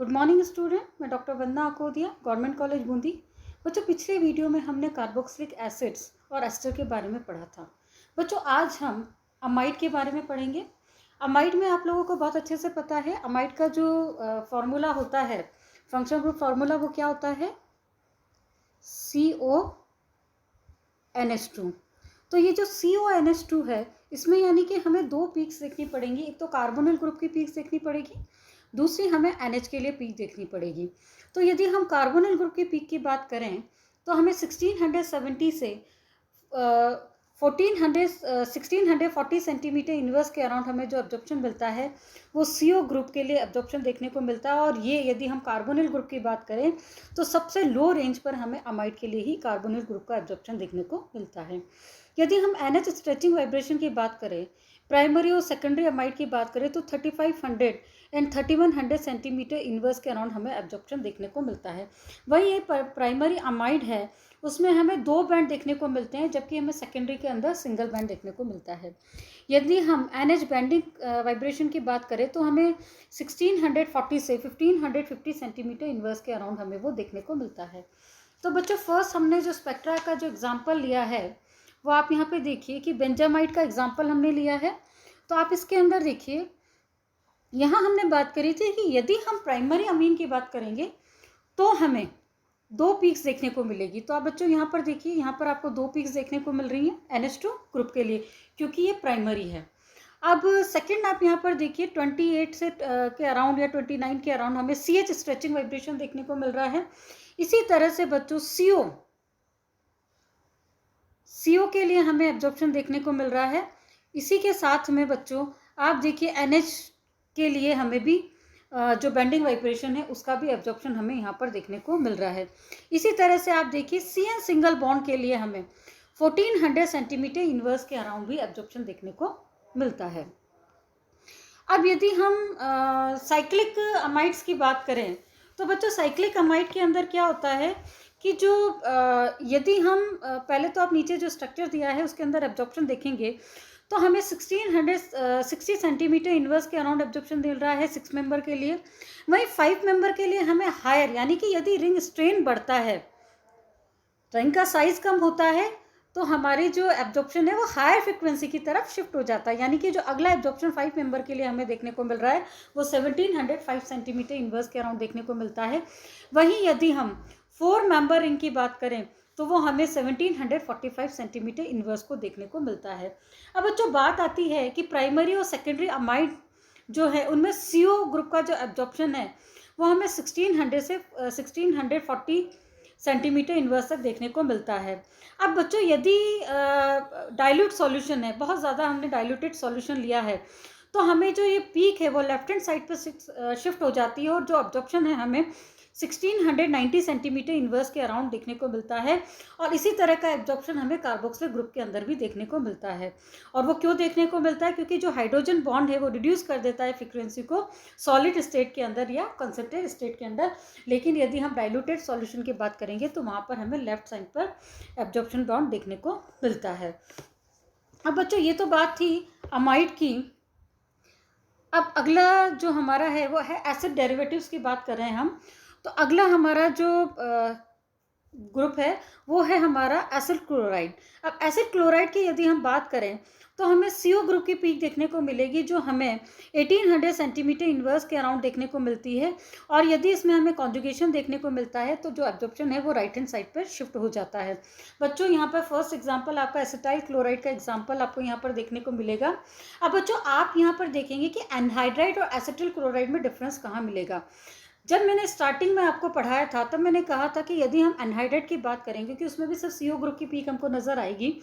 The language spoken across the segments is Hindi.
गुड मॉर्निंग स्टूडेंट, मैं डॉक्टर वंदना अकोदिया, गवर्नमेंट कॉलेज बूंदी। बच्चों, पिछले वीडियो में हमने कार्बोक्सिलिक एसिड्स और एस्टर के बारे में पढ़ा था। बच्चों, आज हम अमाइड के बारे में पढ़ेंगे। अमाइड में आप लोगों को बहुत अच्छे से पता है, अमाइड का जो फॉर्मूला होता है, फंक्शनल ग्रुप फार्मूला, वो क्या होता है? CONH2। तो ये जो CONH2 है, इसमें यानी कि हमें दो पीक्स देखनी पड़ेंगी। एक तो कार्बोनिल ग्रुप की पीक्स देखनी पड़ेगी, दूसरी हमें NH के लिए पीक देखनी पड़ेगी। तो यदि हम कार्बोनिल ग्रुप की पीक की बात करें तो हमें 1670 से 1640 सेंटीमीटर इनवर्स के अराउंड हमें जो एब्जॉर्प्शन मिलता है वो CO ग्रुप के लिए एब्जॉर्प्शन देखने को मिलता है। और ये यदि हम कार्बोनिल ग्रुप की बात करें तो सबसे लो रेंज पर हमें अमाइड के लिए ही कार्बोनिल ग्रुप का एब्जॉर्प्शन देखने को मिलता है। यदि हम NH स्ट्रेचिंग वाइब्रेशन की बात करें, प्राइमरी और सेकेंडरी अमाइड की बात करें तो 3500 एंड 3100 सेंटीमीटर इनवर्स के अराउंड हमें एब्जॉर्प्शन देखने को मिलता है। वही ये प्राइमरी अमाइड है, उसमें हमें दो बैंड देखने को मिलते हैं, जबकि हमें सेकेंडरी के अंदर सिंगल बैंड देखने को मिलता है। यदि हम NH बैंडिंग वाइब्रेशन की बात करें तो हमें 1640 से 1550 सेंटीमीटर इनवर्स के अराउंड हमें वो देखने को मिलता है। तो बच्चों, फर्स्ट हमने जो स्पेक्ट्रा का जो एग्जाम्पल लिया है वो आप यहाँ पे देखिए कि बेंजामाइड का एग्जाम्पल हमने लिया है। तो आप इसके अंदर देखिए, यहाँ हमने बात करी थी कि यदि हम प्राइमरी अमीन की बात करेंगे तो हमें दो पीक्स देखने को मिलेगी। तो आप बच्चों यहाँ पर देखिए, यहाँ पर आपको दो पीक्स देखने को मिल रही हैं NH2 ग्रुप के लिए, क्योंकि ये प्राइमरी है। अब सेकंड आप यहाँ पर देखिए 28 से के अराउंड या 29 के अराउंड हमें CH स्ट्रेचिंग वाइब्रेशन देखने को मिल रहा है। इसी तरह से बच्चों CO के लिए हमें एब्जॉर्प्शन देखने को मिल रहा है। इसी के साथ में बच्चों आप देखिए NH के लिए हमें भी जो बेंडिंग वाइब्रेशन है उसका भी एब्जॉर्प्शन हमें यहाँ पर देखने को मिल रहा है। इसी तरह से आप देखिए CN सिंगल बॉन्ड के लिए हमें 1400 सेंटीमीटर इनवर्स के अराउंड भी एब्जॉर्प्शन देखने को मिलता है। अब यदि हम साइक्लिक अमाइड्स की बात करें तो बच्चों, साइक्लिक अमाइड के अंदर क्या होता है कि जो यदि हम पहले तो आप नीचे जो स्ट्रक्चर दिया है उसके अंदर एब्जॉर्प्शन देखेंगे तो हमें 1660 सेंटीमीटर इनवर्स के अराउंड एब्जॉर्प्शन मिल रहा है 6 मेंबर के लिए। वहीं 5 मेंबर के लिए हमें हायर, यानी कि यदि रिंग स्ट्रेन बढ़ता है, रिंग का साइज कम होता है, तो हमारी जो एब्जॉर्प्शन है वो हायर फ्रिक्वेंसी की तरफ शिफ्ट हो जाता है। यानी कि जो अगला एब्जॉर्प्शन 5 मेंबर के लिए हमें देखने को मिल रहा है वो 1705 सेंटीमीटर इनवर्स के अराउंड देखने को मिलता है। वहीं यदि हम 4 मेंबर रिंग की बात करें तो वो हमें 1745 सेंटीमीटर इनवर्स को देखने को मिलता है। अब बच्चों, बात आती है कि प्राइमरी और सेकेंडरी अमाइड जो है उनमें CO ग्रुप का जो एब्जॉर्प्शन है वो हमें 1600 से 1640 सेंटीमीटर इनवर्स तक देखने को मिलता है। अब बच्चों, यदि डाइल्यूट सॉल्यूशन है, बहुत ज़्यादा हमने डाइल्यूटेड सॉल्यूशन लिया है, तो हमें जो ये पीक है वो लेफ्ट हैंड साइड पर शिफ्ट हो जाती है और जो एब्जॉर्प्शन है हमें 1690 सेंटीमीटर इनवर्स के अराउंड देखने को मिलता है। और इसी तरह का एब्जॉर्प्शन हमें कार्बोक्सिलिक ग्रुप के अंदर भी देखने को मिलता है। और वो क्यों देखने को मिलता है? क्योंकि जो हाइड्रोजन बॉन्ड है वो रिड्यूस कर देता है फ्रीक्वेंसी को सॉलिड स्टेट के अंदर या कंसंट्रेटेड स्टेट के अंदर। लेकिन यदि हम डाइल्यूटेड सॉल्यूशन की बात करेंगे तो वहाँ पर हमें लेफ्ट साइड पर एब्जॉर्प्शन बॉन्ड देखने को मिलता है। अब बच्चों, ये तो बात थी अमाइड की। अब अगला जो हमारा है वो है एसिड डेरिवेटिव्स की बात कर रहे हैं हम। तो अगला हमारा जो ग्रुप है वो है हमारा एसिड क्लोराइड। अब एसिड क्लोराइड की यदि हम बात करें तो हमें CO ग्रुप की पीक देखने को मिलेगी जो हमें 1800 सेंटीमीटर इनवर्स के अराउंड देखने को मिलती है। और यदि इसमें हमें कॉन्जुगेशन देखने को मिलता है तो जो एब्जॉर्प्शन है वो राइट हैंड साइड पर शिफ्ट हो जाता है। बच्चों, यहाँ पर फर्स्ट एग्जांपल आपका एसिटाइल क्लोराइड का एग्जांपल आपको यहाँ पर देखने को मिलेगा। अब बच्चों, आप यहाँ पर देखेंगे कि एनहाइड्राइड और एसिटिल क्लोराइड में डिफरेंस कहाँ मिलेगा। जब मैंने स्टार्टिंग में आपको पढ़ाया था तब मैंने कहा था कि यदि हम एनहाइड्राइड की बात करें, क्योंकि उसमें भी सिर्फ CO ग्रुप की पीक हमको नजर आएगी,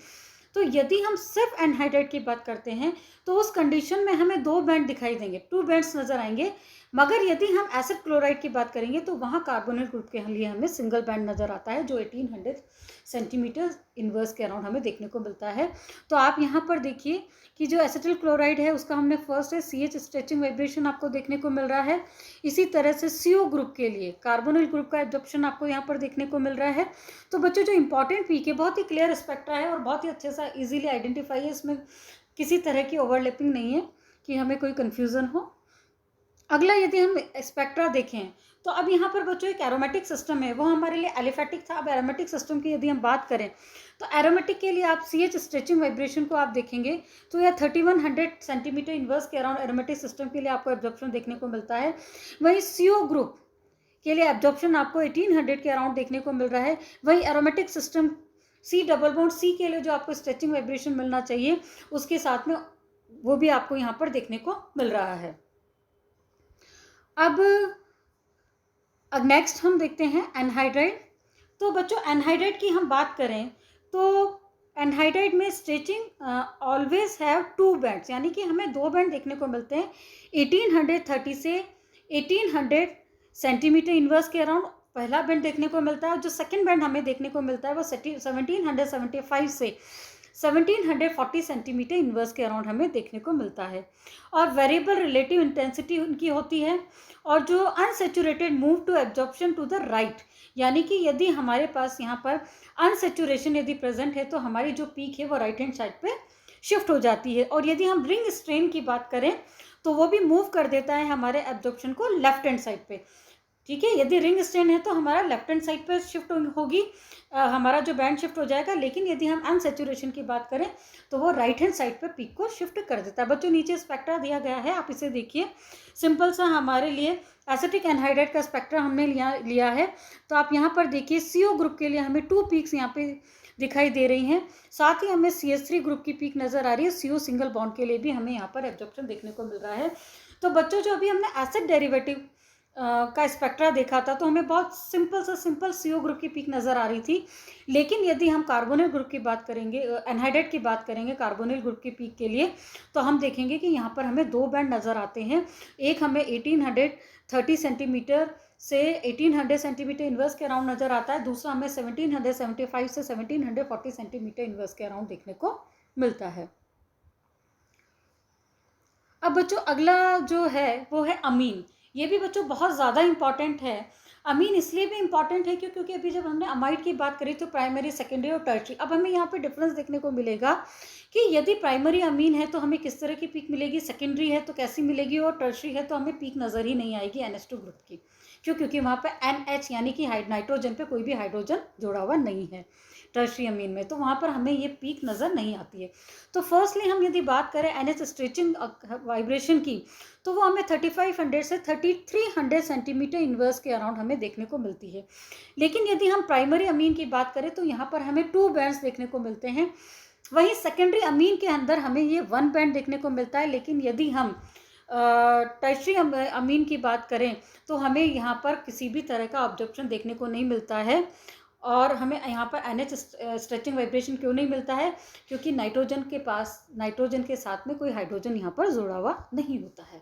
तो यदि हम सिर्फ एनहाइड्राइड की बात करते हैं तो उस कंडीशन में हमें दो बैंड दिखाई देंगे, 2 बैंड्स नजर आएंगे। मगर यदि हम एसिड क्लोराइड की बात करेंगे तो वहाँ कार्बोनिल ग्रुप के लिए हमें सिंगल बैंड नजर आता है जो 1800 सेंटीमीटर इनवर्स के अराउंड हमें देखने को मिलता है। तो आप यहाँ पर देखिए कि जो एसिटिल क्लोराइड है उसका हमने फर्स्ट है CH स्ट्रेचिंग वाइब्रेशन आपको देखने को मिल रहा है। इसी तरह से CO ग्रुप के लिए कार्बोनिल ग्रुप का एब्जॉर्प्शन आपको यहाँ पर देखने को मिल रहा है। तो बच्चों, जो इंपॉर्टेंट पीक है बहुत ही क्लियर स्पेक्ट्रा है और बहुत ही अच्छे से इजीली आइडेंटिफाई है, इसमें किसी तरह की ओवरलैपिंग नहीं है कि हमें कोई कन्फ्यूज़न हो। अगला यदि हम स्पेक्ट्रा देखें तो अब यहाँ पर बच्चों एक एरोमेटिक सिस्टम है, वो हमारे लिए एलिफेटिक था। अब एरोमेटिक सिस्टम की यदि हम बात करें तो एरोमेटिक के लिए आप CH स्ट्रेचिंग वाइब्रेशन को आप देखेंगे तो यह 3100 सेंटीमीटर इनवर्स के अराउंड एरोमेटिक सिस्टम के लिए आपको एब्जॉर्प्शन देखने को मिलता है। वहीं CO ग्रुप के लिए एब्जॉर्प्शन आपको 1800 के अराउंड देखने को मिल रहा है। वहीं aromatic system C double bond C के लिए जो आपको स्ट्रेचिंग वाइब्रेशन मिलना चाहिए उसके साथ में वो भी आपको यहाँ पर देखने को मिल रहा है। अब नेक्स्ट हम देखते हैं एनहाइड्राइड। तो बच्चों एनहाइड्राइड की हम बात करें तो एनहाइड्राइड में स्ट्रेचिंग ऑलवेज हैव 2 बैंड्स, यानी कि हमें 2 बैंड देखने को मिलते हैं 1830 से 1800 सेंटीमीटर इनवर्स के अराउंड पहला बैंड देखने को मिलता है। जो सेकंड बैंड हमें देखने को मिलता है वो 1775 से 1740 सेंटीमीटर इनवर्स के अराउंड हमें देखने को मिलता है। और वेरिएबल रिलेटिव इंटेंसिटी उनकी होती है। और जो unsaturated move to absorption to the right, यानी कि यदि हमारे पास यहाँ पर अनसेचुरेशन यदि प्रेजेंट है तो हमारी जो पीक है वो राइट हैंड साइड पे शिफ्ट हो जाती है। और यदि हम रिंग स्ट्रेन की बात करें तो वो भी मूव कर देता है हमारे एब्जॉर्प्शन को लेफ्ट हैंड साइड पे। ठीक है, यदि रिंग स्ट्रेन है तो हमारा लेफ्ट हैंड साइड पे शिफ्ट होगी, हमारा जो बैंड शिफ्ट हो जाएगा। लेकिन यदि हम अनसेचुरेशन की बात करें तो वो राइट हैंड साइड पे पीक को शिफ्ट कर देता है। बच्चों नीचे स्पेक्ट्रा दिया गया है, आप इसे देखिए। सिंपल सा हमारे लिए एसिटिक एनहाइड्राइड का स्पेक्ट्रा हमने लिया है। तो आप यहाँ पर देखिए CO ग्रुप के लिए हमें 2 पीक्स यहाँ पे दिखाई दे रही हैं। साथ ही हमें CH3 ग्रुप की पीक नजर आ रही है। CO सिंगल बॉन्ड के लिए भी हमें यहाँ पर एब्जॉर्प्शन देखने को मिल रहा है। तो बच्चों जो अभी हमने एसिड डेरिवेटिव का स्पेक्ट्रा देखा था तो हमें बहुत सिंपल CO ग्रुप की पीक नज़र आ रही थी। लेकिन यदि हम कार्बोनिल ग्रुप की बात करेंगे, एनहाइड्राइड की बात करेंगे कार्बोनिल ग्रुप की पीक के लिए, तो हम देखेंगे कि यहाँ पर हमें 2 बैंड नज़र आते हैं। एक हमें 1830 सेंटीमीटर से 1800 सेंटीमीटर इनवर्स के अराउंड नज़र आता है। दूसरा हमें 1775 से 1740 सेंटीमीटर इनवर्स के अराउंड देखने को मिलता है। अब बच्चों अगला जो है वो है अमीन। ये भी बच्चों बहुत ज़्यादा इंपॉर्टेंट है। अमीन इसलिए भी इंपॉर्टेंट है क्योंकि अभी जब हमने अमाइड की बात करी तो प्राइमरी, सेकेंडरी और टर्शरी। अब हमें यहाँ पे डिफरेंस देखने को मिलेगा कि यदि प्राइमरी अमीन है तो हमें किस तरह की पीक मिलेगी, सेकेंडरी है तो कैसी मिलेगी, और टर्शरी है तो हमें पीक नज़र ही नहीं आएगी NH2 ग्रुप की। क्यों? क्योंकि वहाँ पे NH यानी कि नाइट्रोजन पे कोई भी हाइड्रोजन जुड़ा हुआ नहीं है टर्शरी अमीन में, तो वहाँ पर हमें ये पीक नज़र नहीं आती है। तो फर्स्टली हम यदि बात करें NH स्ट्रेचिंग वाइब्रेशन की तो वो हमें 3500 से 3300 सेंटीमीटर इनवर्स के अराउंड हमें देखने को मिलती है। लेकिन यदि हम प्राइमरी अमीन की बात करें तो यहाँ पर हमें 2 बैंड्स देखने को मिलते हैं। वहीं सेकेंडरी अमीन के अंदर हमें ये 1 बैंड देखने को मिलता है। लेकिन यदि हम टर्शरी अमीन की बात करें तो हमें यहाँ पर किसी भी तरह का ऑब्जर्प्शन देखने को नहीं मिलता है। और हमें यहाँ पर NH स्ट्रेचिंग वाइब्रेशन क्यों नहीं मिलता है? क्योंकि नाइट्रोजन के साथ में कोई हाइड्रोजन यहाँ पर जुड़ा हुआ नहीं होता है।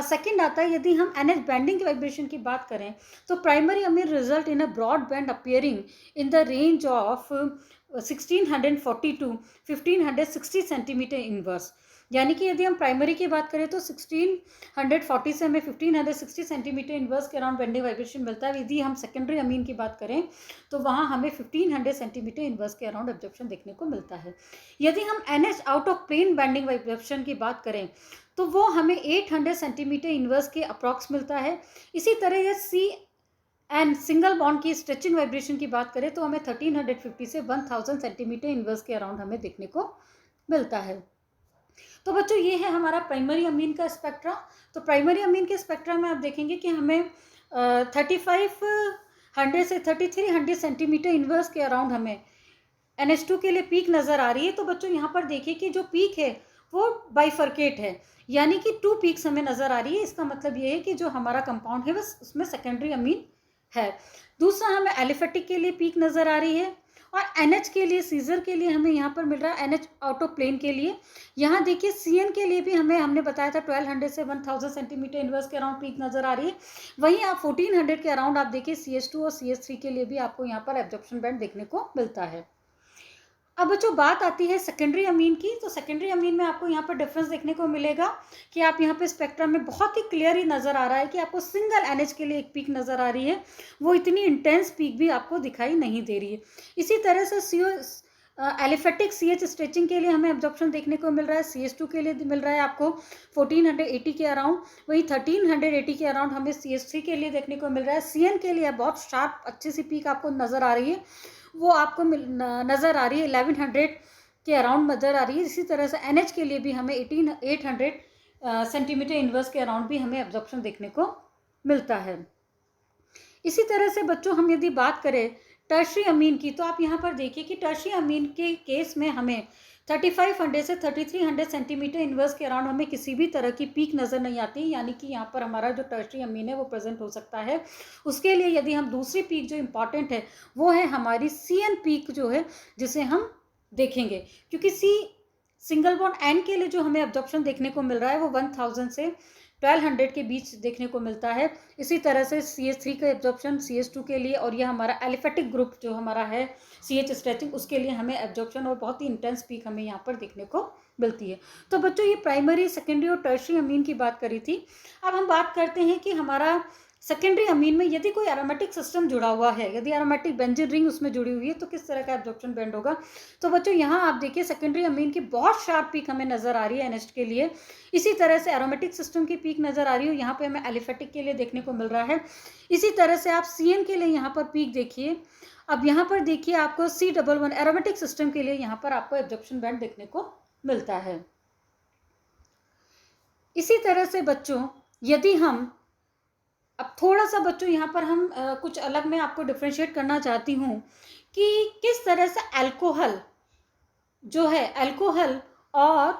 सेकेंड आता है, यदि हम NH बैंडिंग वाइब्रेशन की बात करें तो primary amine result in a broad band appearing in the range of 1640 to 1560 centimetre inverse. यानी कि यदि हम प्राइमरी की बात करें तो 1640 से हमें 1560 सेंटीमीटर इनवर्स के अराउंड बैंडिंग वाइब्रेशन मिलता है। यदि हम सेकेंडरी अमीन की बात करें तो वहाँ हमें 1500 सेंटीमीटर इनवर्स के अराउंड एब्जॉर्प्शन देखने को मिलता है। यदि हम NH out of plane bending vibration की बात करें तो वो हमें 800 सेंटीमीटर इनवर्स के अप्रॉक्स मिलता है। इसी तरह यह CN सिंगल बॉन्ड की स्ट्रेचिंग वाइब्रेशन की बात करें तो हमें 1350 से 1000 सेंटीमीटर इनवर्स के अराउंड हमें देखने को मिलता है। तो बच्चों ये है हमारा प्राइमरी अमीन का स्पेक्ट्रा। तो प्राइमरी अमीन के स्पेक्ट्रा में आप देखेंगे कि हमें 3500 से 3300 सेंटीमीटर इनवर्स के अराउंड हमें NH2 के लिए पीक नज़र आ रही है। तो बच्चों यहाँ पर देखिए कि जो पीक है वो बाइफर्केट है, यानी कि 2 पीक्स हमें नज़र आ रही है। इसका मतलब ये है कि जो हमारा कंपाउंड है बस उसमें सेकेंडरी अमीन है। दूसरा हमें एलिफेटिक के लिए पीक नज़र आ रही है। और NH के लिए, सीजर के लिए हमें यहाँ पर मिल रहा है NH आउट ऑफ प्लेन के लिए। यहाँ देखिए CN के लिए भी हमने बताया था 1200 से 1000 सेंटीमीटर इनवर्स के अराउंड पीक नज़र आ रही है। वहीं आप 1400 के अराउंड आप देखिए CH2 और CH3 के लिए भी आपको यहाँ पर एब्जॉर्प्शन बैंड देखने को मिलता है। अब बच्चों बात आती है सेकेंडरी अमीन की। तो सेकेंडरी अमीन में आपको यहाँ पर डिफरेंस देखने को मिलेगा कि आप यहाँ पे स्पेक्ट्रम में बहुत ही क्लियरली नज़र आ रहा है कि आपको सिंगल NH के लिए एक पीक नज़र आ रही है, वो इतनी इंटेंस पीक भी आपको दिखाई नहीं दे रही है। इसी तरह से एलिफेटिक CH स्ट्रेचिंग के लिए हमें एब्जॉर्प्शन देखने को मिल रहा है, CH2 के लिए मिल रहा है आपको 1480 के अराउंड, वही 1380 के अराउंड हमें CH3 के लिए देखने को मिल रहा है। CN के लिए बहुत शार्प अच्छी सी पीक आपको नज़र आ रही है, वो आपको नज़र आ रही है 1100 के अराउंड नज़र आ रही है। इसी तरह से NH के लिए भी हमें 800 सेंटीमीटर इनवर्स के अराउंड भी हमें एब्जॉर्प्शन देखने को मिलता है। इसी तरह से बच्चों हम यदि बात करें टर्शियरी अमीन की, तो आप यहाँ पर देखिए कि टर्शियरी अमीन के केस में हमें 3500 से 3300 सेंटीमीटर इनवर्स के अराउंड हमें किसी भी तरह की पीक नज़र नहीं आती, यानी कि यहाँ पर हमारा जो टर्शियरी अमीन है वो प्रेजेंट हो सकता है। उसके लिए यदि हम दूसरी पीक जो इम्पॉर्टेंट है वो है हमारी CN पीक जो है, जिसे हम देखेंगे, क्योंकि सिंगल बॉन्ड N के लिए जो हमें एब्जॉर्प्शन देखने को मिल रहा है वो 1000 से 1200 के बीच देखने को मिलता है। इसी तरह से CH3 का एब्जॉर्प्शन CH2 के लिए, और यह हमारा एलिफेटिक ग्रुप जो हमारा है CH स्ट्रेचिंग, उसके लिए हमें एब्जॉर्प्शन और बहुत ही इंटेंस पीक हमें यहाँ पर देखने को मिलती है। तो बच्चों ये प्राइमरी, सेकेंडरी और टर्शियरी अमीन की बात करी थी। अब हम बात करते हैं कि हमारा सेकेंडरी अमीन में यदि कोई एरोमेटिक सिस्टम जुड़ा हुआ है, यदि एरोमेटिक बेंजीन रिंग उसमें जुड़ी हुई है, तो किस तरह का एब्जॉर्प्शन बैंड होगा। तो बच्चों यहाँ आप देखिए सेकेंडरी अमीन की बहुत शार्प पीक हमें नज़र आ रही है NH के लिए। इसी तरह से एरोमेटिक सिस्टम की पीक नज़र आ रही है, यहाँ पे हमें एलिफेटिक के लिए देखने को मिल रहा है। इसी तरह से आप CN के लिए यहाँ पर पीक देखिए। अब यहाँ पर देखिए आपको C11 एरोमेटिक सिस्टम के लिए यहाँ पर आपको एब्जॉर्प्शन बैंड देखने को मिलता है। इसी तरह से बच्चों यदि हम अब थोड़ा सा बच्चों यहाँ पर हम कुछ अलग मैं आपको डिफ्रेंशिएट करना चाहती हूँ कि किस तरह से अल्कोहल जो है, अल्कोहल और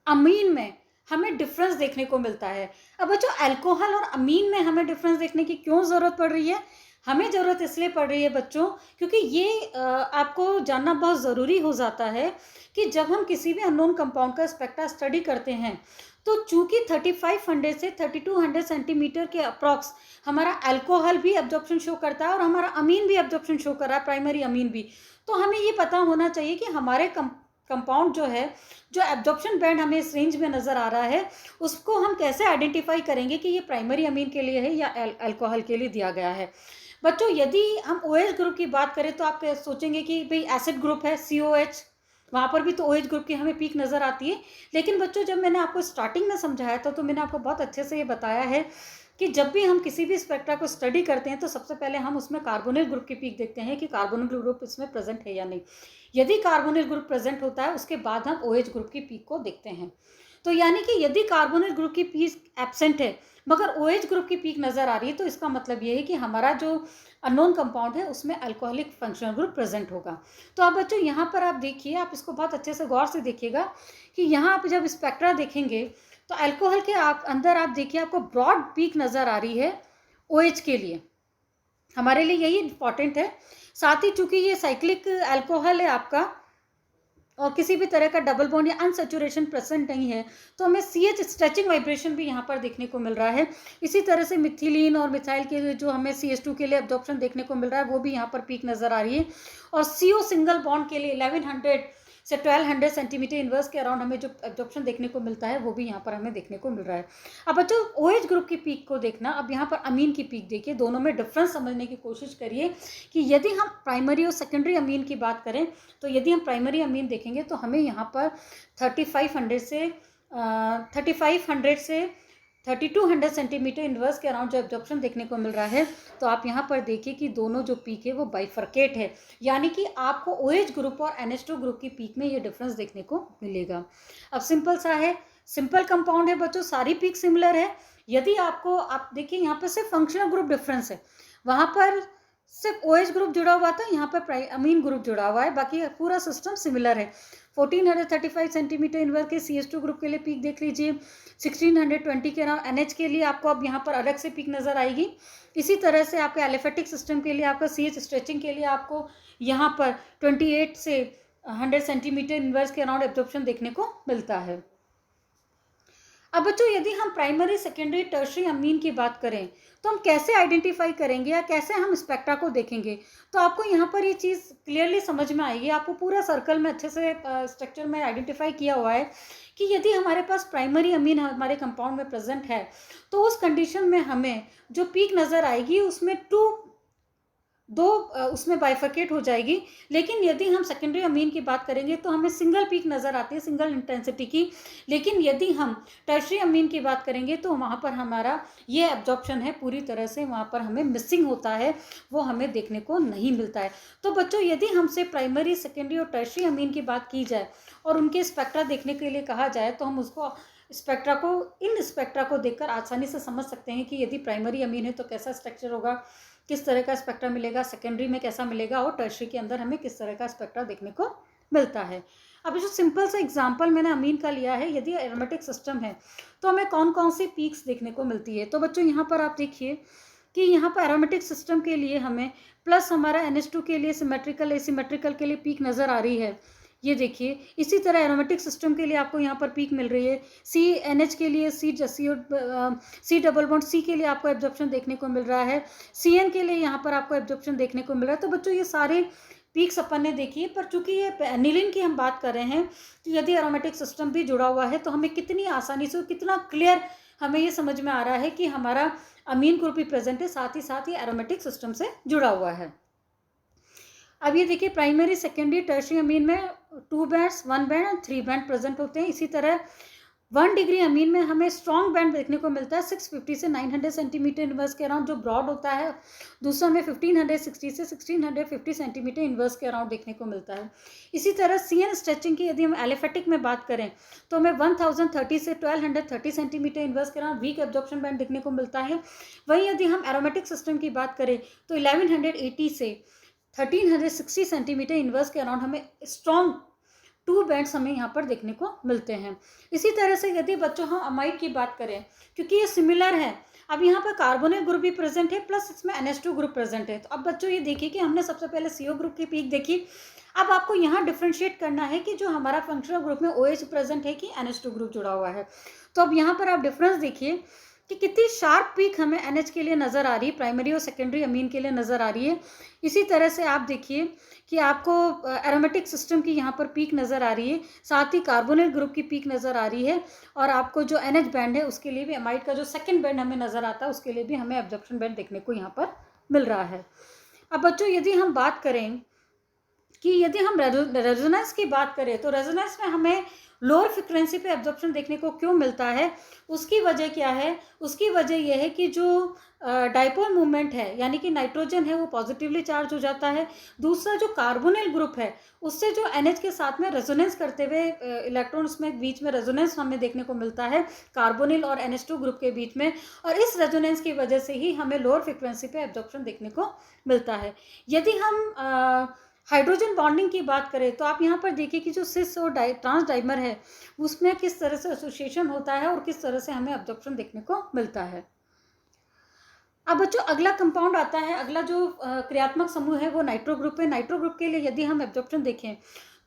अमीन में हमें डिफरेंस देखने को मिलता है। अब बच्चों अल्कोहल और अमीन में हमें डिफरेंस देखने की क्यों ज़रूरत पड़ रही है? हमें ज़रूरत इसलिए पड़ रही है बच्चों, क्योंकि ये आपको जानना बहुत ज़रूरी हो जाता है कि जब हम किसी भी अननोन कंपाउंड का स्पेक्ट्रा स्टडी करते हैं, तो चूंकि 3500 से 3200 सेंटीमीटर के अप्रॉक्स हमारा अल्कोहल भी एब्जॉर्प्शन शो करता है और हमारा अमीन भी एब्जॉर्प्शन शो कर रहा है, प्राइमरी अमीन भी। तो हमें ये पता होना चाहिए कि हमारे कंपाउंड जो है, जो एब्जॉर्प्शन बैंड हमें इस रेंज में नज़र आ रहा है, उसको हम कैसे आइडेंटिफाई करेंगे कि ये प्राइमरी अमीन के लिए है या अल्कोहल के लिए दिया गया है। बच्चों यदि हम OH ग्रुप की बात करें तो आप सोचेंगे कि भाई एसिड ग्रुप है COH, वहाँ पर भी तो OH ग्रुप की हमें पीक नज़र आती है। लेकिन बच्चों जब मैंने आपको स्टार्टिंग में समझाया था तो मैंने आपको बहुत अच्छे से ये बताया है कि जब भी हम किसी भी स्पेक्ट्रा को स्टडी करते हैं तो सबसे पहले हम उसमें कार्बोनिल ग्रुप की पीक देखते हैं कि कार्बोनिल ग्रुप इसमें प्रेजेंट है या नहीं। यदि कार्बोनिल ग्रुप प्रेजेंट होता है उसके बाद हम OH ग्रुप की पीक को देखते हैं। तो यानी कि यदि कार्बोनिल ग्रुप की पीक एब्सेंट है मगर OH ग्रुप की पीक नज़र आ रही है, तो इसका मतलब ये है कि हमारा जो अननोन कंपाउंड है उसमें अल्कोहलिक फंक्शनल ग्रुप प्रेजेंट होगा। तो अब बच्चों यहाँ पर आप देखिए, आप इसको बहुत अच्छे से गौर से देखिएगा कि यहाँ आप जब स्पेक्ट्रा देखेंगे तो अल्कोहल के अंदर आप देखिए आपको ब्रॉड पीक नज़र आ रही है OH के लिए, हमारे लिए यही इंपॉर्टेंट है। साथ ही चूंकि ये साइक्लिक अल्कोहल है आपका और किसी भी तरह का डबल बॉन्ड या अनसेचुरेशन प्रेजेंट नहीं है, तो हमें CH स्ट्रेचिंग वाइब्रेशन भी यहाँ पर देखने को मिल रहा है। इसी तरह से मिथिलीन और मिथाइल के लिए जो हमें CH2 के लिए एब्जॉर्प्शन देखने को मिल रहा है वो भी यहाँ पर पीक नज़र आ रही है। और CO सिंगल बॉन्ड के लिए 1100 से 1200 सेंटीमीटर इनवर्स के अराउंड हमें जो एब्जॉर्प्शन देखने को मिलता है वो भी यहाँ पर हमें देखने को मिल रहा है। अब बच्चों OH ग्रुप की पीक को देखना, अब यहाँ पर अमीन की पीक देखिए, दोनों में डिफरेंस समझने की कोशिश करिए कि यदि हम प्राइमरी और सेकेंडरी अमीन की बात करें तो यदि हम प्राइमरी अमीन देखेंगे तो हमें यहाँ पर 3500 से 3200 सेंटीमीटर इनवर्स के अराउंड जो एब्जॉर्प्शन देखने को मिल रहा है। तो आप यहाँ पर देखिए कि दोनों जो पीक है वो बाइफर्केट है, यानी कि आपको OH ग्रुप और NH2 ग्रुप की पीक में ये डिफरेंस देखने को मिलेगा। अब सिंपल सा है, सिंपल कंपाउंड है बच्चों, सारी पीक सिमिलर है। यदि आपको आप देखिए यहाँ पर सिर्फ फंक्शनल ग्रुप डिफरेंस है, वहाँ पर सिर्फ OH ग्रुप जुड़ा हुआ था, यहाँ पर अमीन ग्रुप जुड़ा हुआ है, बाकी पूरा सिस्टम सिमिलर है। 1435 सेंटीमीटर इनवर्स के CH2 ग्रुप के लिए पीक देख लीजिए, 1620 के अराउंड NH के लिए आपको अब यहाँ पर अलग से पीक नज़र आएगी। इसी तरह से आपके एलिफेटिक सिस्टम के लिए आपका CH स्ट्रेचिंग के लिए आपको यहाँ पर 28 से 100 सेंटीमीटर इनवर्स के अराउंड एब्जॉर्प्शन देखने को मिलता है। अब बच्चों यदि हम प्राइमरी, सेकेंडरी, टर्शियरी अमीन की बात करें तो हम कैसे आइडेंटिफाई करेंगे या कैसे हम स्पेक्ट्रा को देखेंगे, तो आपको यहाँ पर ये चीज़ क्लियरली समझ में आएगी। आपको पूरा सर्कल में अच्छे से स्ट्रक्चर में आइडेंटिफाई किया हुआ है कि यदि हमारे पास प्राइमरी अमीन हमारे कंपाउंड में प्रेजेंट है तो उस कंडीशन में हमें जो पीक नज़र आएगी उसमें 2 उसमें बाइफर्केट हो जाएगी। लेकिन यदि हम सेकेंडरी अमीन की बात करेंगे तो हमें सिंगल पीक नज़र आती है, सिंगल इंटेंसिटी की। लेकिन यदि हम टर्शरी अमीन की बात करेंगे तो वहाँ पर हमारा ये एब्जॉर्प्शन है पूरी तरह से वहाँ पर हमें मिसिंग होता है, वो हमें देखने को नहीं मिलता है। तो बच्चों, यदि हमसे प्राइमरी, सेकेंडरी और टर्शरी अमीन की बात की जाए और उनके स्पेक्ट्रा देखने के लिए कहा जाए तो हम उसको इन स्पेक्ट्रा को देखकर आसानी से समझ सकते हैं कि यदि प्राइमरी अमीन है तो कैसा स्ट्रक्चर होगा, किस तरह का स्पेक्ट्रा मिलेगा, सेकेंडरी में कैसा मिलेगा और टर्शरी के अंदर हमें किस तरह का स्पेक्ट्रा देखने को मिलता है। अब जो सिंपल सा एग्जांपल मैंने अमीन का लिया है, यदि एरोमेटिक सिस्टम है तो हमें कौन कौन सी पीक्स देखने को मिलती है। तो बच्चों, यहाँ पर आप देखिए कि यहाँ पर एरोमेटिक सिस्टम के लिए हमें प्लस हमारा NH2 के लिए सिमेट्रिकल, एसिमेट्रिकल के लिए पीक नज़र आ रही है, ये देखिए। इसी तरह एरोमेटिक सिस्टम के लिए आपको यहाँ पर पीक मिल रही है। CNH के लिए C डबल बॉन्ड C के लिए आपको एब्जॉर्प्शन देखने को मिल रहा है। CN के लिए यहाँ पर आपको एब्जॉर्प्शन देखने को मिल रहा है। तो बच्चों, ये सारे पीक्स अपन ने देखी, पर चूंकि ये एनिलीन की हम बात कर रहे हैं कि यदि एरोमेटिक सिस्टम भी जुड़ा हुआ है तो हमें कितनी आसानी से, कितना क्लियर हमें ये समझ में आ रहा है कि हमारा अमीन ग्रुप भी प्रेजेंट है, साथ ही साथ ये एरोमेटिक सिस्टम से जुड़ा हुआ है। अब ये देखिए, प्राइमरी, सेकेंडरी, टर्शरी अमीन में 2 बैंड्स, 1 बैंड और 3 बैंड प्रेजेंट होते हैं। इसी तरह 1 डिग्री अमीन में हमें स्ट्रॉन्ग बैंड देखने को मिलता है 650 से 900 सेंटीमीटर इनवर्स के अराउंड, जो ब्रॉड होता है। दूसरा में 1560 से 1650 सेंटीमीटर इनवर्स के अराउंड देखने को मिलता है। इसी तरह CN स्ट्रेचिंग की यदि हम एलिफेटिक में बात करें तो हमें 1030 से 1230 सेंटीमीटर इनवर्स के अराउंड वीक एब्जॉर्प्शन बैंड देखने को मिलता है। वहीं यदि हम एरोमेटिक सिस्टम की बात करें तो 1180 से 1360 सेंटीमीटर इनवर्स के अराउंड हमें स्ट्रॉन्ग 2 बैंड्स हमें यहाँ पर देखने को मिलते हैं। इसी तरह से यदि बच्चों हम अमाइड की बात करें, क्योंकि ये सिमिलर है, अब यहाँ पर कार्बोनिल ग्रुप भी प्रेजेंट है प्लस इसमें NH2 ग्रुप प्रेजेंट है। तो अब बच्चों ये देखिए कि हमने सबसे पहले CO ग्रुप की पीक देखी। अब आपको यहाँ डिफ्रेंशिएट करना है कि जो हमारा फंक्शनल ग्रुप में OH प्रेजेंट है कि NH2 ग्रुप जुड़ा हुआ है। तो अब यहाँ पर आप डिफरेंस देखिए कि कितनी शार्प पीक हमें NH के लिए नज़र आ रही है, प्राइमरी और सेकेंडरी अमीन के लिए नज़र आ रही है। इसी तरह से आप देखिए कि आपको एरोमेटिक सिस्टम की यहाँ पर पीक नज़र आ रही है, साथ ही कार्बोनिल ग्रुप की पीक नज़र आ रही है, और आपको जो NH बैंड है उसके लिए भी, अमाइड का जो सेकेंड बैंड हमें नज़र आता है उसके लिए भी हमें एब्जॉर्प्शन बैंड देखने को यहाँ पर मिल रहा है। अब बच्चों, यदि हम बात करें कि यदि हम रेजोनेंस की बात करें तो रेजोनेंस में हमें लोअर फ्रिक्वेंसी पे एब्जॉर्प्शन देखने को क्यों मिलता है, उसकी वजह क्या है? उसकी वजह यह है कि जो डाइपोल मूवमेंट है, यानी कि नाइट्रोजन है वो पॉजिटिवली चार्ज हो जाता है। दूसरा जो कार्बोनिल ग्रुप है उससे जो NH के साथ में रेजोनेंस करते हुए इलेक्ट्रॉन्स में बीच में रेजोनेंस हमें देखने को मिलता है कार्बोनिल और NH2 ग्रुप के बीच में, और इस रेजोनेंस की वजह से ही हमें लोअर फ्रिक्वेंसी पे एब्जॉर्प्शन देखने को मिलता है। यदि हम हाइड्रोजन बॉन्डिंग की बात करें तो आप यहाँ पर देखिए कि जो सिस और ट्रांस डाइमर है उसमें किस तरह से एसोसिएशन होता है और किस तरह से हमें एब्जॉर्प्शन देखने को मिलता है। अब बच्चों, अगला कंपाउंड आता है, अगला जो क्रियात्मक समूह है वो नाइट्रो ग्रुप है। नाइट्रो ग्रुप के लिए यदि हम एब्जॉर्प्शन देखें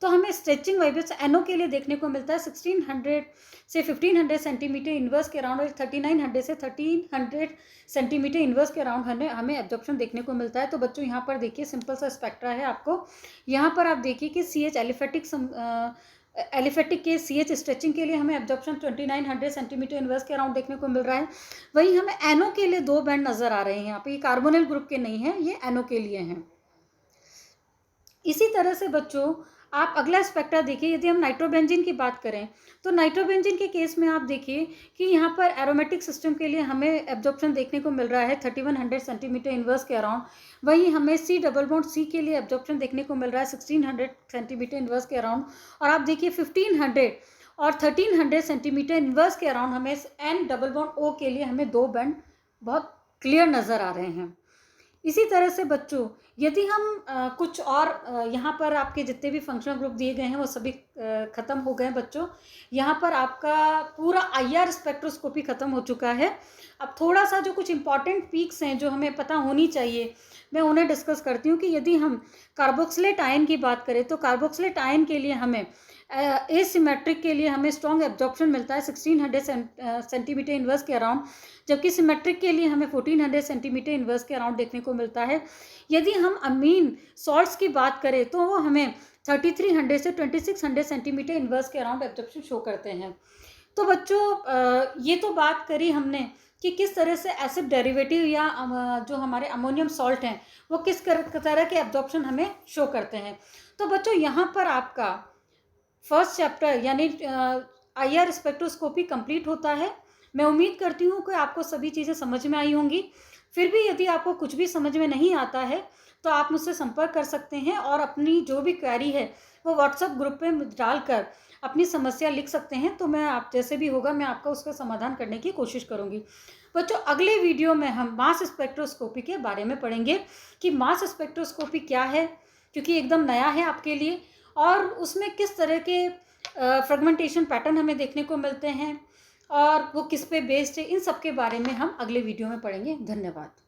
तो हमें स्ट्रेचिंग वाइब्रेशन NO के लिए देखने को मिलता है 1600 से 1500 सेंटीमीटर इनवर्स के अराउंड, और 3900 से 1300 सेंटीमीटर इनवर्स के अराउंड हमें एब्जॉर्प्शन देखने को मिलता है। तो बच्चों, यहाँ पर देखिए सिंपल सा स्पेक्ट्रा है आपको। यहाँ पर आप देखिए कि CH एलिफेटिक के CH स्ट्रेचिंग के लिए हमें एब्जॉर्प्शन 2900 सेंटीमीटर इनवर्स के अराउंड देखने को मिल रहा है। वहीं हमें NO के लिए 2 बैंड नजर आ रहे हैं यहाँ पे, ये कार्बोनिल ग्रुप के नहीं है, ये NO के लिए हैं। इसी तरह से बच्चों, आप अगला स्पेक्ट्रा देखिए। यदि हम नाइट्रोबेंजीन की बात करें तो नाइट्रोबेंजीन के केस में आप देखिए कि यहाँ पर एरोमेटिक सिस्टम के लिए हमें एब्जॉर्प्शन देखने को मिल रहा है 3100 सेंटीमीटर इनवर्स के अराउंड। वहीं हमें C डबल बॉन्ड C के लिए एब्जॉर्प्शन देखने को मिल रहा है 1600 सेंटीमीटर इनवर्स के अराउंड, और आप देखिए 1500 और 1300 सेंटीमीटर इनवर्स के अराउंड हमें N डबल बॉन्ड O के लिए हमें 2 बैंड बहुत क्लियर नज़र आ रहे हैं। इसी तरह से बच्चों, यदि हम कुछ और यहाँ पर आपके जितने भी फंक्शनल ग्रुप दिए गए हैं वो सभी ख़त्म हो गए बच्चों। यहाँ पर आपका पूरा IR स्पेक्ट्रोस्कोपी ख़त्म हो चुका है। अब थोड़ा सा जो कुछ इंपॉर्टेंट पीक्स हैं जो हमें पता होनी चाहिए, मैं उन्हें डिस्कस करती हूँ। कि यदि हम कार्बोक्सिलेट आयन की बात करें तो कार्बोक्सिलेट आयन के लिए हमें एसिमेट्रिक के लिए हमें स्ट्रॉन्ग एब्जॉर्प्शन मिलता है 1600 सेंटीमीटर इनवर्स के अराउंड, जबकि सिमेट्रिक के लिए हमें 1400 सेंटीमीटर इनवर्स के अराउंड देखने को मिलता है। यदि हम अमीन सॉल्ट्स की बात करें तो वो हमें 3300 से 2600 सेंटीमीटर इनवर्स के अराउंड एब्जॉर्प्शन शो करते हैं। तो बच्चों ये तो बात करी हमने कि किस तरह से एसिड डेरिवेटिव या जो हमारे अमोनियम सॉल्ट हैं वो किस तरह के एब्जॉर्प्शन हमें शो करते हैं। तो बच्चों यहाँ पर आपका फर्स्ट चैप्टर यानी IR स्पेक्ट्रोस्कोपी कंप्लीट होता है। मैं उम्मीद करती हूँ कि आपको सभी चीज़ें समझ में आई होंगी। फिर भी यदि आपको कुछ भी समझ में नहीं आता है तो आप मुझसे संपर्क कर सकते हैं और अपनी जो भी क्वेरी है वो व्हाट्सएप ग्रुप पे डालकर अपनी समस्या लिख सकते हैं। तो मैं आप जैसे भी होगा मैं आपका उसका समाधान करने की कोशिश करूँगी। बच्चों अगले वीडियो में हम मास स्पेक्ट्रोस्कोपी के बारे में पढ़ेंगे कि मास स्पेक्ट्रोस्कोपी क्या है, क्योंकि एकदम नया है आपके लिए, और उसमें किस तरह के फ्रेगमेंटेशन पैटर्न हमें देखने को मिलते हैं और वो किस पे बेस्ड है, इन सब के बारे में हम अगले वीडियो में पढ़ेंगे। धन्यवाद।